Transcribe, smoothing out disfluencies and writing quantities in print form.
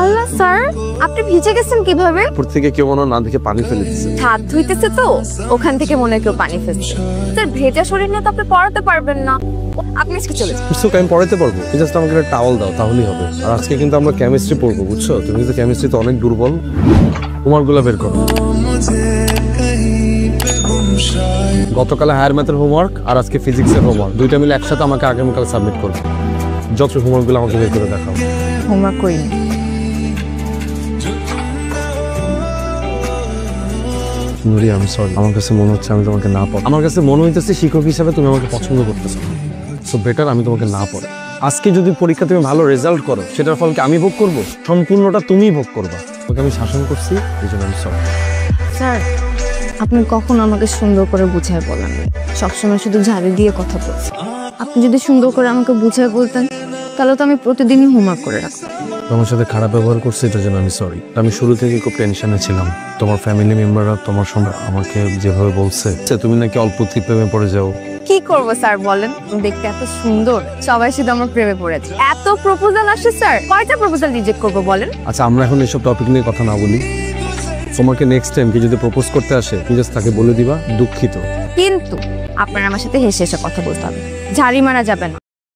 আল্লাহ sir, আপনি ভিজে গেছেন কিভাবে? উপর থেকে কেউ মনে না দেখে পানি ফেলে দিচ্ছে। হাত ধুইতেছে তো, ওখান থেকে মনে হয় কেউ পানি ফেলছে। স্যার ভেজা শরীর নিয়ে তো আপনি পড়াতে পারবেন না, আপনি আজকে চলে যান। বুঝছো, আমি পড়াতে পারবো, জাস্ট আমাকে একটা টাওয়াল দাও তাহলেই হবে। আর আজকে কিন্তু আমরা কেমিস্ট্রি পড়বো, বুঝছো? তুমি কিন্তু কেমিস্ট্রিতে অনেক দুর্বল। হোমওয়ার্কগুলো বের করো। গতকালে হায়ার ম্যাথের হোমওয়ার্ক আর আজকে ফিজিক্সের হোমওয়ার্ক দুইটা মিলে একসাথে আমাকে আগামীকাল সাবমিট করবে। যত হোমওয়ার্কগুলো আমাকে বের করে দেখাও। হোমওয়ার্ক করিনি। নুরি, আমি সরি, আমার কাছে মনে হচ্ছে আমি তোমাকে না পড়া, আমার কাছে মনে হইতেছে শিক্ষক হিসাবে তুমি আমাকে পছন্দ করতেছো, সো বেটার আমি তোমাকে না পড়ে। আজকে যদি পরীক্ষা তুমি ভালো রেজাল্ট করো, সেটার ফল কি আমি ভোগ করবো? সম্পূর্ণটা তুমিই ভোগ করবা। তোকে আমি শাসন করছি, এই জন্য আমি সরি। স্যার, আপনি কখনো আমাকে সুন্দর করে বুঝায় বলেন না, সবসময় শুধু ঝাড়ি দিয়ে কথা বলছেন। আপনি যদি সুন্দর করে আমাকে বুঝায় বলতেন, তাহলে তো আমি প্রতিদিনই হোমওয়ার্ক করে রাখতাম। তোমার সাথে খারাপ ব্যবহার করছি, এটার জন্য আমি সরি। আমি শুরু থেকে খুব টেনশনে ছিলাম। তোমার ফ্যামিলি মেম্বাররা তোমার সঙ্গে আমাকে যেভাবে বলছে তুমি নাকি অল্পতেই প্রেমে পড়ে যাও। কি করব স্যার বলেন, দেখতে এত সুন্দর, সবাই শুধু আমার প্রেমে পড়েছে। এত প্রপোজাল আসে স্যার, কয়টা প্রপোজাল রিজেক্ট করব বলেন? আচ্ছা, আমরা এখন এসব টপিক নিয়ে কথা না বলি। তোমাকে নেক্সট টাইম কি যদি প্রপোজ করতে আসে, তুমি জাস্ট তাকে বলে দিবা দুঃখিত। কিন্তু আপনার আমার সাথে হেসে হেসে কথা বলতে হবে, ঝাড়ি মারা যাবে না।